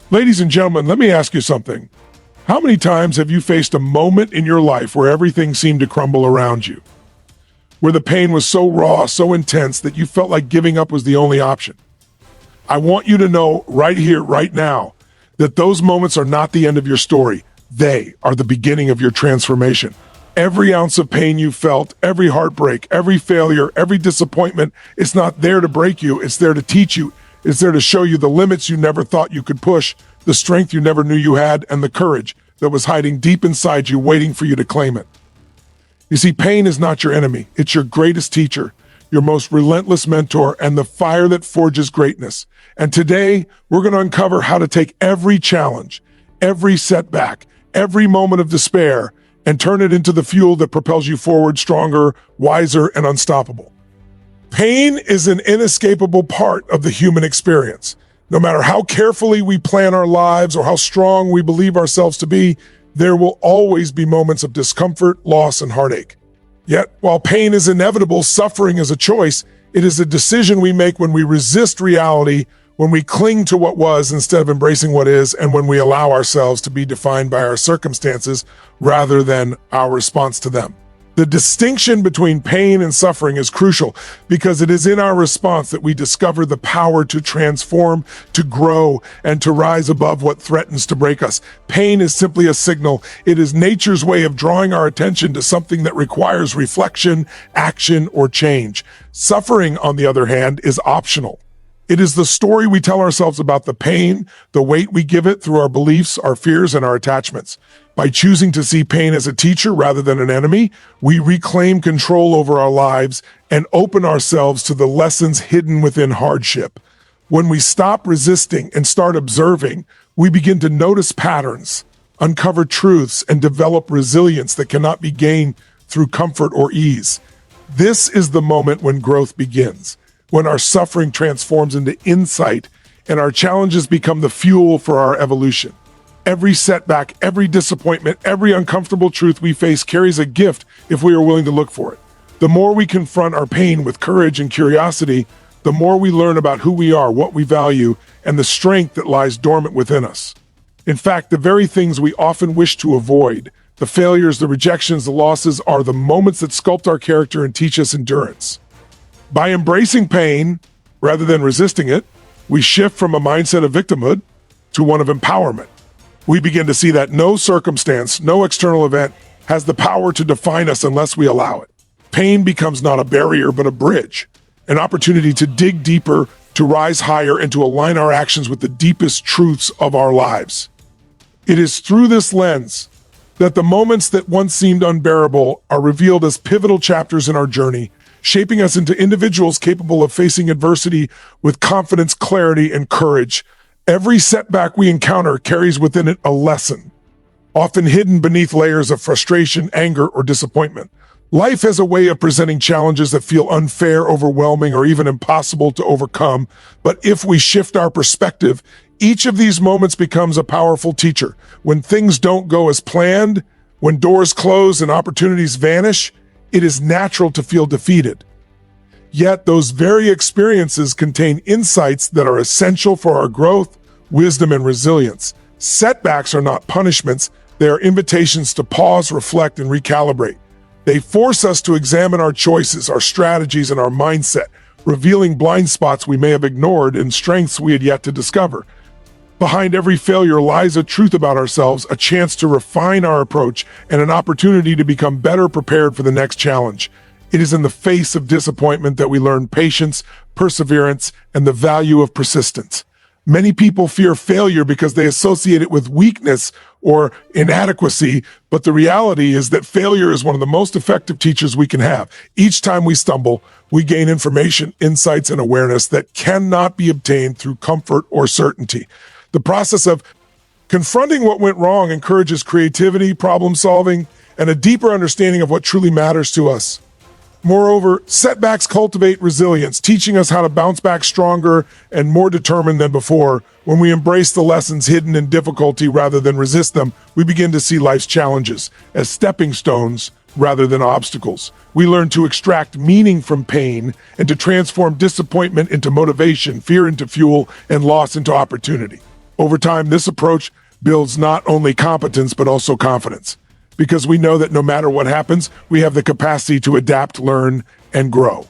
Ladies and gentlemen, let me ask you something. How many times have you faced a moment in your life where everything seemed to crumble around you? Where the pain was so raw, so intense that you felt like giving up was the only option? I want you to know right here, right now, that those moments are not the end of your story. They are the beginning of your transformation. Every ounce of pain you felt, every heartbreak, every failure, every disappointment, it's not there to break you. It's there to teach you. It's there to show you the limits you never thought you could push, the strength you never knew you had, and the courage that was hiding deep inside you, waiting for you to claim it. You see, pain is not your enemy. It's your greatest teacher, your most relentless mentor, and the fire that forges greatness. And today, we're going to uncover how to take every challenge, every setback, every moment of despair, and turn it into the fuel that propels you forward stronger, wiser, and unstoppable. Pain is an inescapable part of the human experience. No matter how carefully we plan our lives or how strong we believe ourselves to be, there will always be moments of discomfort, loss, and heartache. Yet, while pain is inevitable, suffering is a choice. It is a decision we make when we resist reality, when we cling to what was instead of embracing what is, and when we allow ourselves to be defined by our circumstances rather than our response to them. The distinction between pain and suffering is crucial because it is in our response that we discover the power to transform, to grow, and to rise above what threatens to break us. Pain is simply a signal. It is nature's way of drawing our attention to something that requires reflection, action, or change. Suffering, on the other hand, is optional. It is the story we tell ourselves about the pain, the weight we give it through our beliefs, our fears, and our attachments. By choosing to see pain as a teacher rather than an enemy, we reclaim control over our lives and open ourselves to the lessons hidden within hardship. When we stop resisting and start observing, we begin to notice patterns, uncover truths, and develop resilience that cannot be gained through comfort or ease. This is the moment when growth begins, when our suffering transforms into insight and our challenges become the fuel for our evolution. Every setback, every disappointment, every uncomfortable truth we face carries a gift if we are willing to look for it. The more we confront our pain with courage and curiosity, the more we learn about who we are, what we value, and the strength that lies dormant within us. In fact, the very things we often wish to avoid, the failures, the rejections, the losses, are the moments that sculpt our character and teach us endurance. By embracing pain rather than resisting it, we shift from a mindset of victimhood to one of empowerment. We begin to see that no circumstance, no external event has the power to define us unless we allow it. Pain becomes not a barrier, but a bridge, an opportunity to dig deeper, to rise higher, and to align our actions with the deepest truths of our lives. It is through this lens that the moments that once seemed unbearable are revealed as pivotal chapters in our journey, shaping us into individuals capable of facing adversity with confidence, clarity, and courage. Every setback we encounter carries within it a lesson, often hidden beneath layers of frustration, anger, or disappointment. Life has a way of presenting challenges that feel unfair, overwhelming, or even impossible to overcome. But if we shift our perspective, each of these moments becomes a powerful teacher. When things don't go as planned, when doors close and opportunities vanish, it is natural to feel defeated. Yet those very experiences contain insights that are essential for our growth, wisdom, and resilience. Setbacks are not punishments. They are invitations to pause, reflect, and recalibrate. They force us to examine our choices, our strategies, and our mindset, revealing blind spots we may have ignored and strengths we had yet to discover. Behind every failure lies a truth about ourselves, a chance to refine our approach, and an opportunity to become better prepared for the next challenge. It is in the face of disappointment that we learn patience, perseverance, and the value of persistence. Many people fear failure because they associate it with weakness or inadequacy, but the reality is that failure is one of the most effective teachers we can have. Each time we stumble, we gain information, insights, and awareness that cannot be obtained through comfort or certainty. The process of confronting what went wrong encourages creativity, problem solving, and a deeper understanding of what truly matters to us. Moreover, setbacks cultivate resilience, teaching us how to bounce back stronger and more determined than before. When we embrace the lessons hidden in difficulty rather than resist them, we begin to see life's challenges as stepping stones rather than obstacles. We learn to extract meaning from pain and to transform disappointment into motivation, fear into fuel, and loss into opportunity. Over time, this approach builds not only competence, but also confidence, because we know that no matter what happens, we have the capacity to adapt, learn, and grow.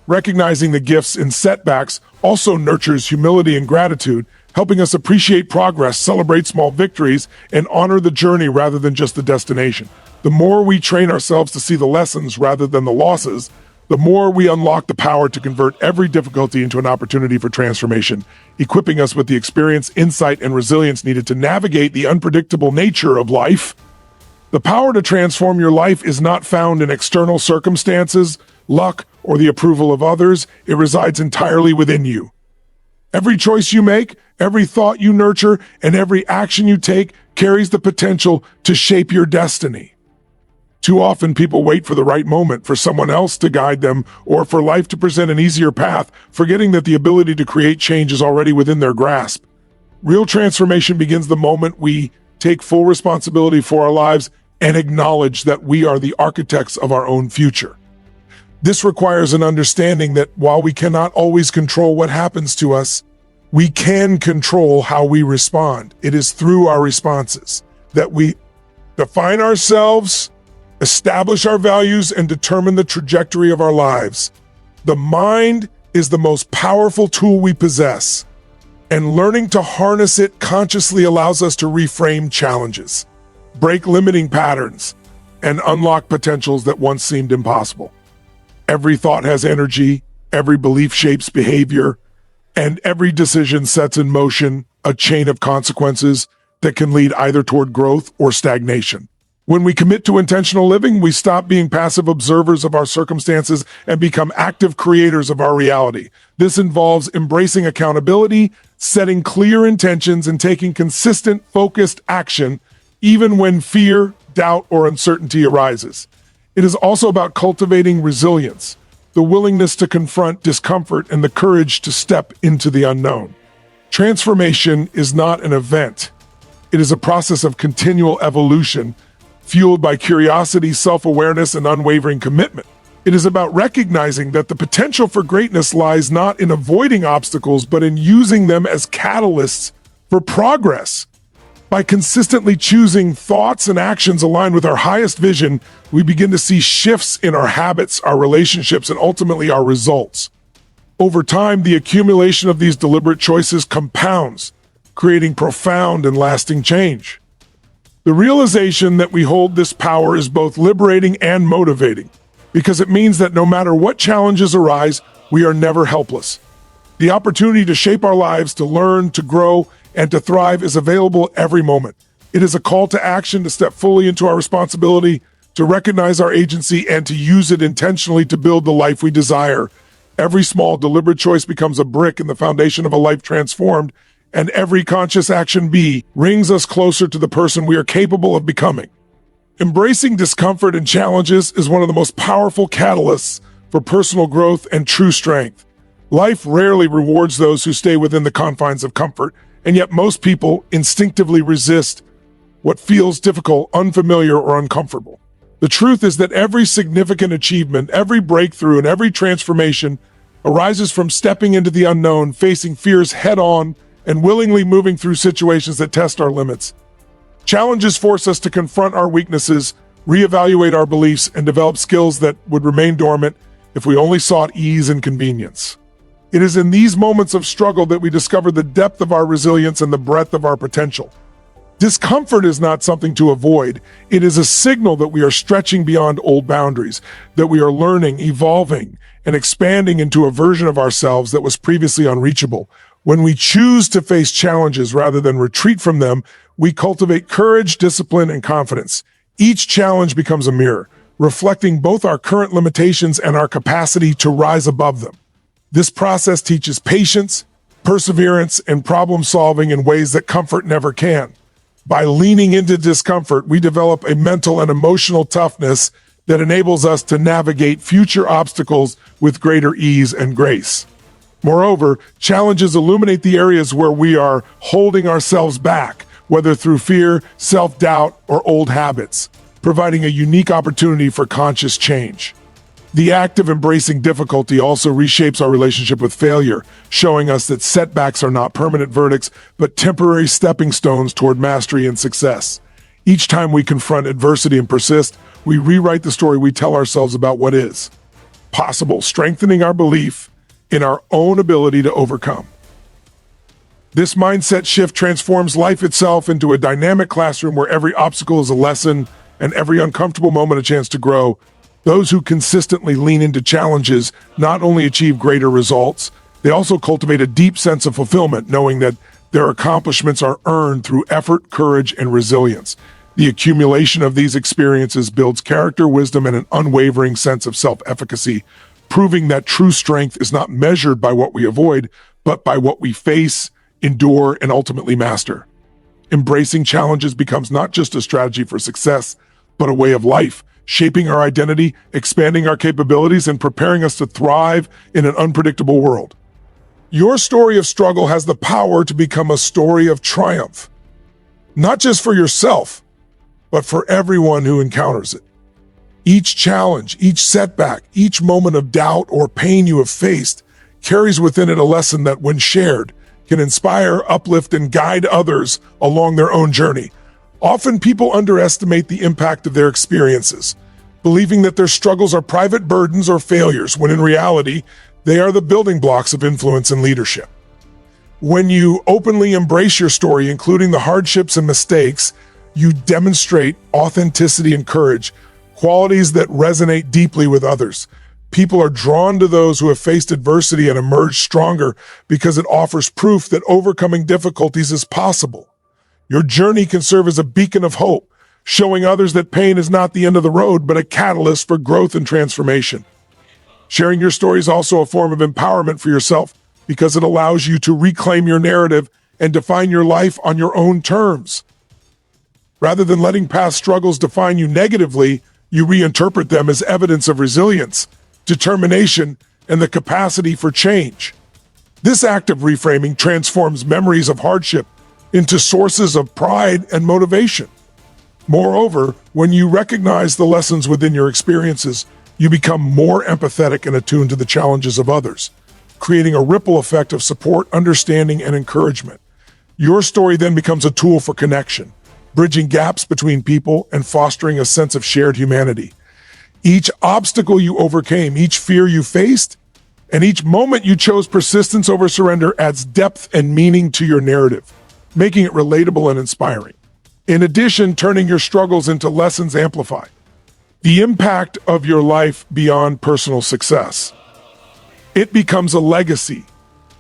Recognizing the gifts in setbacks also nurtures humility and gratitude, helping us appreciate progress, celebrate small victories, and honor the journey rather than just the destination. The more we train ourselves to see the lessons rather than the losses, the more we unlock the power to convert every difficulty into an opportunity for transformation, equipping us with the experience, insight, and resilience needed to navigate the unpredictable nature of life. The power to transform your life is not found in external circumstances, luck, or the approval of others. It resides entirely within you. Every choice you make, every thought you nurture, and every action you take carries the potential to shape your destiny. Too often, people wait for the right moment, for someone else to guide them, or for life to present an easier path, forgetting that the ability to create change is already within their grasp. Real transformation begins the moment we take full responsibility for our lives and acknowledge that we are the architects of our own future. This requires an understanding that while we cannot always control what happens to us, we can control how we respond. It is through our responses that we define ourselves, establish our values, and determine the trajectory of our lives. The mind is the most powerful tool we possess, and learning to harness it consciously allows us to reframe challenges, break limiting patterns, and unlock potentials that once seemed impossible. Every thought has energy, every belief shapes behavior, and every decision sets in motion a chain of consequences that can lead either toward growth or stagnation. When we commit to intentional living, we stop being passive observers of our circumstances and become active creators of our reality. This involves embracing accountability, setting clear intentions, and taking consistent, focused action, even when fear, doubt, or uncertainty arises. It is also about cultivating resilience, the willingness to confront discomfort, and the courage to step into the unknown. Transformation is not an event. It is a process of continual evolution, fueled by curiosity, self-awareness, and unwavering commitment. It is about recognizing that the potential for greatness lies not in avoiding obstacles, but in using them as catalysts for progress. By consistently choosing thoughts and actions aligned with our highest vision, we begin to see shifts in our habits, our relationships, and ultimately our results. Over time, the accumulation of these deliberate choices compounds, creating profound and lasting change. The realization that we hold this power is both liberating and motivating, because it means that no matter what challenges arise, we are never helpless. The opportunity to shape our lives, to learn, to grow, and to thrive is available every moment. It is a call to action to step fully into our responsibility, to recognize our agency, and to use it intentionally to build the life we desire. Every small, deliberate choice becomes a brick in the foundation of a life transformed, and every conscious action brings us closer to the person we are capable of becoming. Embracing discomfort and challenges is one of the most powerful catalysts for personal growth and true strength. Life rarely rewards those who stay within the confines of comfort, and yet most people instinctively resist what feels difficult, unfamiliar, or uncomfortable. The truth is that every significant achievement, every breakthrough, and every transformation arises from stepping into the unknown, facing fears head-on, and willingly moving through situations that test our limits. Challenges force us to confront our weaknesses, reevaluate our beliefs, and develop skills that would remain dormant if we only sought ease and convenience. It is in these moments of struggle that we discover the depth of our resilience and the breadth of our potential. Discomfort is not something to avoid. It is a signal that we are stretching beyond old boundaries, that we are learning, evolving, and expanding into a version of ourselves that was previously unreachable. When we choose to face challenges rather than retreat from them, we cultivate courage, discipline, and confidence. Each challenge becomes a mirror, reflecting both our current limitations and our capacity to rise above them. This process teaches patience, perseverance, and problem solving in ways that comfort never can. By leaning into discomfort, we develop a mental and emotional toughness that enables us to navigate future obstacles with greater ease and grace. Moreover, challenges illuminate the areas where we are holding ourselves back, whether through fear, self-doubt, or old habits, providing a unique opportunity for conscious change. The act of embracing difficulty also reshapes our relationship with failure, showing us that setbacks are not permanent verdicts, but temporary stepping stones toward mastery and success. Each time we confront adversity and persist, we rewrite the story we tell ourselves about what is possible, strengthening our belief in our own ability to overcome. This mindset shift transforms life itself into a dynamic classroom where every obstacle is a lesson and every uncomfortable moment a chance to grow. Those who consistently lean into challenges not only achieve greater results, they also cultivate a deep sense of fulfillment, knowing that their accomplishments are earned through effort, courage, and resilience. The accumulation of these experiences builds character, wisdom, and an unwavering sense of self-efficacy, proving that true strength is not measured by what we avoid, but by what we face, endure, and ultimately master. Embracing challenges becomes not just a strategy for success, but a way of life, shaping our identity, expanding our capabilities, and preparing us to thrive in an unpredictable world. Your story of struggle has the power to become a story of triumph, not just for yourself, but for everyone who encounters it. Each challenge, each setback, each moment of doubt or pain you have faced carries within it a lesson that, when shared, can inspire, uplift, and guide others along their own journey. Often people underestimate the impact of their experiences, believing that their struggles are private burdens or failures, when in reality, they are the building blocks of influence and leadership. When you openly embrace your story, including the hardships and mistakes, you demonstrate authenticity and courage, qualities that resonate deeply with others. People are drawn to those who have faced adversity and emerged stronger because it offers proof that overcoming difficulties is possible. Your journey can serve as a beacon of hope, showing others that pain is not the end of the road, but a catalyst for growth and transformation. Sharing your story is also a form of empowerment for yourself because it allows you to reclaim your narrative and define your life on your own terms. Rather than letting past struggles define you negatively, you reinterpret them as evidence of resilience, determination, and the capacity for change. This act of reframing transforms memories of hardship into sources of pride and motivation. Moreover, when you recognize the lessons within your experiences, you become more empathetic and attuned to the challenges of others, creating a ripple effect of support, understanding, and encouragement. Your story then becomes a tool for connection, bridging gaps between people and fostering a sense of shared humanity. Each obstacle you overcame, each fear you faced, and each moment you chose persistence over surrender adds depth and meaning to your narrative, making it relatable and inspiring. In addition, turning your struggles into lessons amplify the impact of your life beyond personal success. It becomes a legacy,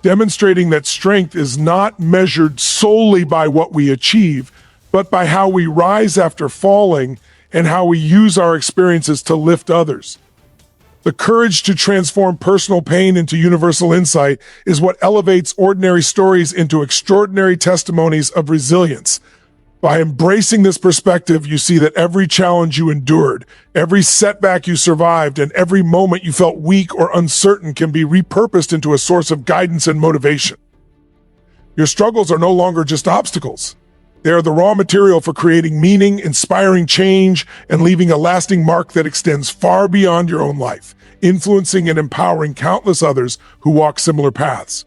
demonstrating that strength is not measured solely by what we achieve, but by how we rise after falling and how we use our experiences to lift others. The courage to transform personal pain into universal insight is what elevates ordinary stories into extraordinary testimonies of resilience. By embracing this perspective, you see that every challenge you endured, every setback you survived, and every moment you felt weak or uncertain can be repurposed into a source of guidance and motivation. Your struggles are no longer just obstacles. They are the raw material for creating meaning, inspiring change, and leaving a lasting mark that extends far beyond your own life, influencing and empowering countless others who walk similar paths.